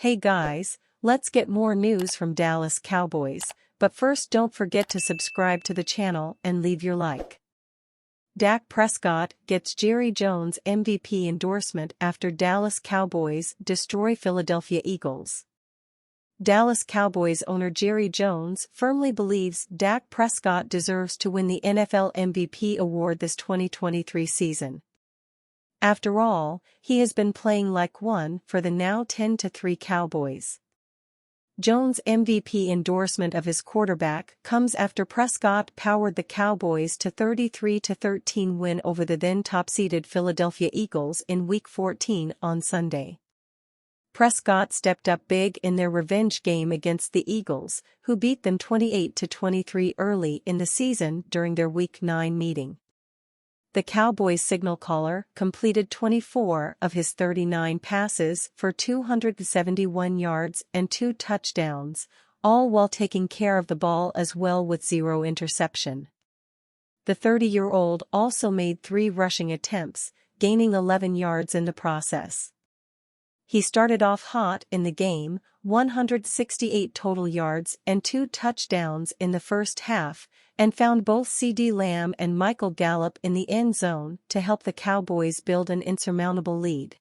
Hey guys, let's get more news from Dallas Cowboys, but first don't forget to subscribe to the channel and leave your like. Dak Prescott gets Jerry Jones MVP endorsement after Dallas Cowboys destroy Philadelphia Eagles. Dallas Cowboys owner Jerry Jones firmly believes Dak Prescott deserves to win the NFL MVP award this 2023 season. After all, he has been playing like one for the now 10-3 Cowboys. Jones' MVP endorsement of his quarterback comes after Prescott powered the Cowboys to 33-13 win over the then top-seeded Philadelphia Eagles in Week 14 on Sunday. Prescott stepped up big in their revenge game against the Eagles, who beat them 28-23 early in the season during their Week 9 meeting. The Cowboys signal caller completed 24 of his 39 passes for 271 yards and 2 touchdowns, all while taking care of the ball as well with 0 interception. The 30-year-old also made 3 rushing attempts, gaining 11 yards in the process. He started off hot in the game, 168 total yards and 2 touchdowns in the first half, and found both CeeDee Lamb and Michael Gallup in the end zone to help the Cowboys build an insurmountable lead.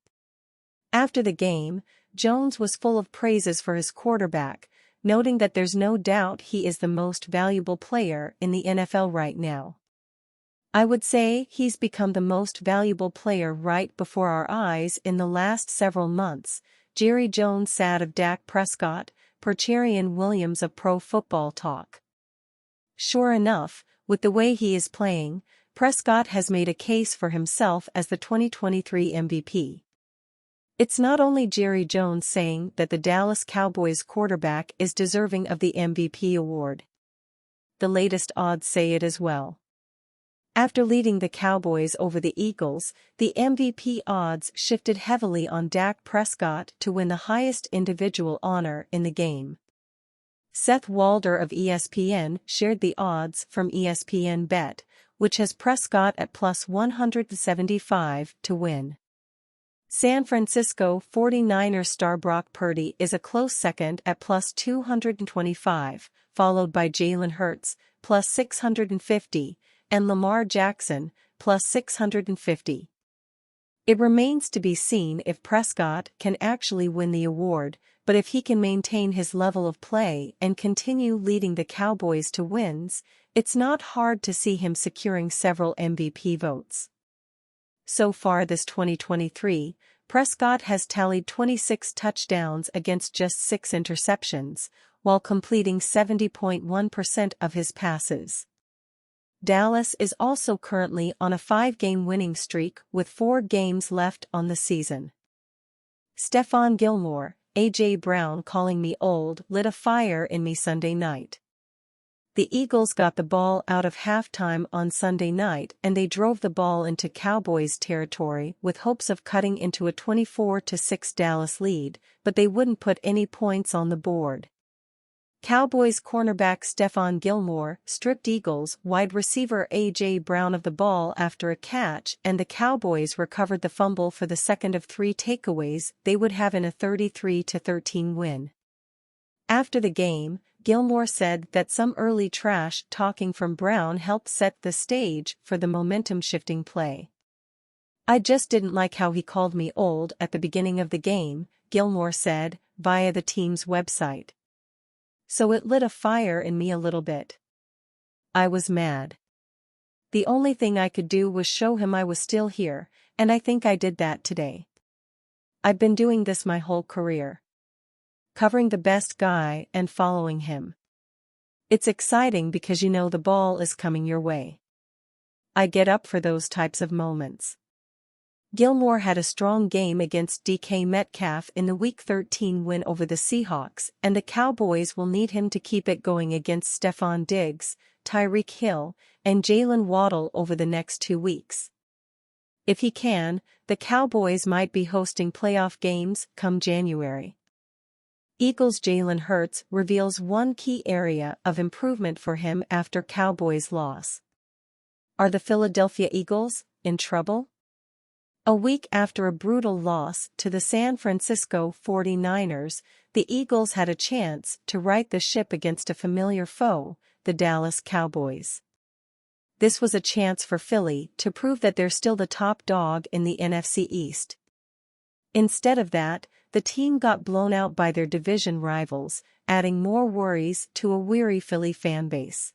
After the game, Jones was full of praises for his quarterback, noting that there's no doubt he is the most valuable player in the NFL right now. I would say he's become the most valuable player right before our eyes in the last several months, Jerry Jones said of Dak Prescott, per Cherian Williams of Pro Football Talk. Sure enough, with the way he is playing, Prescott has made a case for himself as the 2023 MVP. It's not only Jerry Jones saying that the Dallas Cowboys quarterback is deserving of the MVP award. The latest odds say it as well. After leading the Cowboys over the Eagles, the MVP odds shifted heavily on Dak Prescott to win the highest individual honor in the game. Seth Walder of ESPN shared the odds from ESPN Bet, which has Prescott at plus 175 to win. San Francisco 49ers star Brock Purdy is a close second at plus 225, followed by Jalen Hurts, plus 650, and Lamar Jackson, plus 650. It remains to be seen if Prescott can actually win the award, but if he can maintain his level of play and continue leading the Cowboys to wins, it's not hard to see him securing several MVP votes. So far this 2023, Prescott has tallied 26 touchdowns against just 6 interceptions, while completing 70.1% of his passes. Dallas is also currently on a 5-game winning streak with 4 games left on the season. Stephon Gilmore, A.J. Brown calling me old lit a fire in me Sunday night. The Eagles got the ball out of halftime on Sunday night and they drove the ball into Cowboys territory with hopes of cutting into a 24-6 Dallas lead, but they wouldn't put any points on the board. Cowboys cornerback Stephon Gilmore stripped Eagles wide receiver A.J. Brown of the ball after a catch, and the Cowboys recovered the fumble for the second of 3 takeaways they would have in a 33-13 win. After the game, Gilmore said that some early trash talking from Brown helped set the stage for the momentum-shifting play. "I just didn't like how he called me old at the beginning of the game," Gilmore said, via the team's website. "So it lit a fire in me a little bit. I was mad. The only thing I could do was show him I was still here, and I think I did that today. I've been doing this my whole career. Covering the best guy and following him. It's exciting because you know the ball is coming your way. I get up for those types of moments." Gilmore had a strong game against DK Metcalf in the Week 13 win over the Seahawks, and the Cowboys will need him to keep it going against Stephon Diggs, Tyreek Hill, and Jalen Waddle over the next 2 weeks. If he can, the Cowboys might be hosting playoff games come January. Eagles' Jalen Hurts reveals one key area of improvement for him after Cowboys' loss. Are the Philadelphia Eagles in trouble? A week after a brutal loss to the San Francisco 49ers, the Eagles had a chance to right the ship against a familiar foe, the Dallas Cowboys. This was a chance for Philly to prove that they're still the top dog in the NFC East. Instead of that, the team got blown out by their division rivals, adding more worries to a weary Philly fanbase.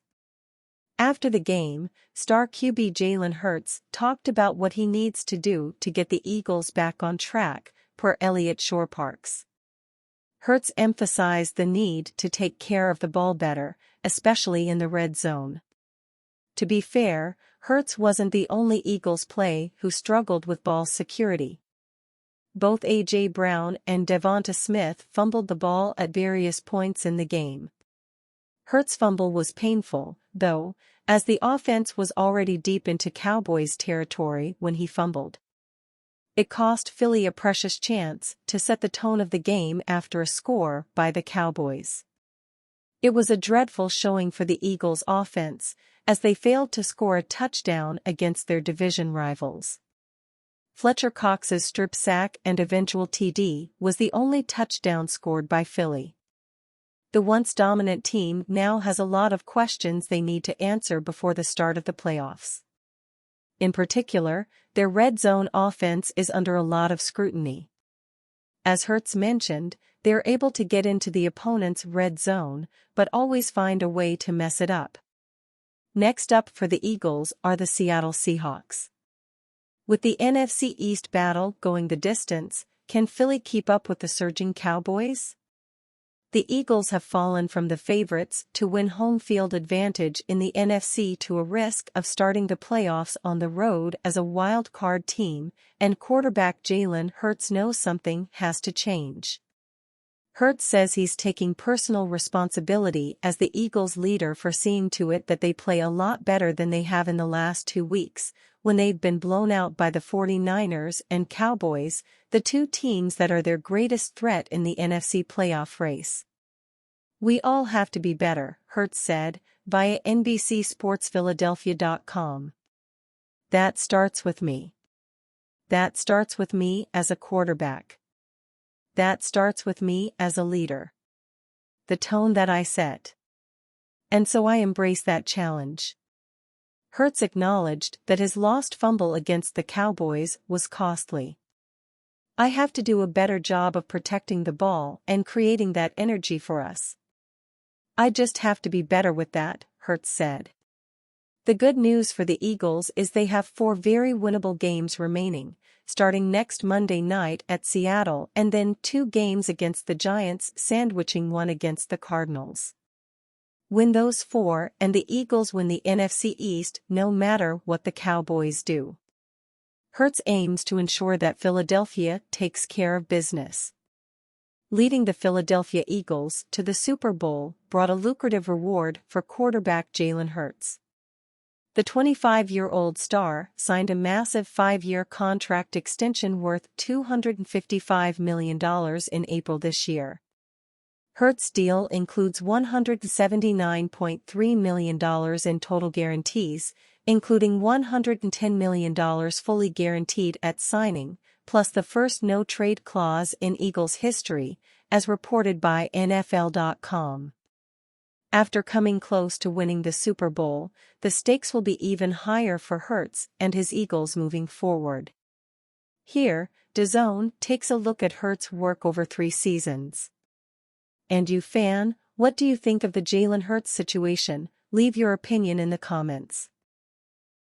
After the game, star QB Jalen Hurts talked about what he needs to do to get the Eagles back on track, per Elliott Shorr-Parks. Hurts emphasized the need to take care of the ball better, especially in the red zone. To be fair, Hurts wasn't the only Eagles play who struggled with ball security. Both A.J. Brown and Devonta Smith fumbled the ball at various points in the game. Hurts' fumble was painful, though, as the offense was already deep into Cowboys territory when he fumbled. It cost Philly a precious chance to set the tone of the game after a score by the Cowboys. It was a dreadful showing for the Eagles' offense, as they failed to score a touchdown against their division rivals. Fletcher Cox's strip sack and eventual TD was the only touchdown scored by Philly. The once dominant team now has a lot of questions they need to answer before the start of the playoffs. In particular, their red zone offense is under a lot of scrutiny. As Hurts mentioned, they're able to get into the opponent's red zone, but always find a way to mess it up. Next up for the Eagles are the Seattle Seahawks. With the NFC East battle going the distance, can Philly keep up with the surging Cowboys? The Eagles have fallen from the favorites to win home field advantage in the NFC to a risk of starting the playoffs on the road as a wild card team, and quarterback Jalen Hurts knows something has to change. Hurts says he's taking personal responsibility as the Eagles' leader for seeing to it that they play a lot better than they have in the last 2 weeks, when they've been blown out by the 49ers and Cowboys, the two teams that are their greatest threat in the NFC playoff race. "We all have to be better," Hurts said, via NBCSportsPhiladelphia.com. "That starts with me. That starts with me as a quarterback. That starts with me as a leader. The tone that I set. And so I embrace that challenge." Hurts acknowledged that his lost fumble against the Cowboys was costly. "I have to do a better job of protecting the ball and creating that energy for us. I just have to be better with that," Hurts said. The good news for the Eagles is they have 4 very winnable games remaining, starting next Monday night at Seattle and then 2 games against the Giants, sandwiching one against the Cardinals. Win those 4 and the Eagles win the NFC East no matter what the Cowboys do. Hurts aims to ensure that Philadelphia takes care of business. Leading the Philadelphia Eagles to the Super Bowl brought a lucrative reward for quarterback Jalen Hurts. The 25-year-old star signed a massive 5-year contract extension worth $255 million in April this year. Hurts' deal includes $179.3 million in total guarantees, including $110 million fully guaranteed at signing, plus the first no-trade clause in Eagles history, as reported by NFL.com. After coming close to winning the Super Bowl, the stakes will be even higher for Hurts and his Eagles moving forward. Here, DAZN takes a look at Hurts' work over 3 seasons. And you fan, what do you think of the Jalen Hurts situation? Leave your opinion in the comments.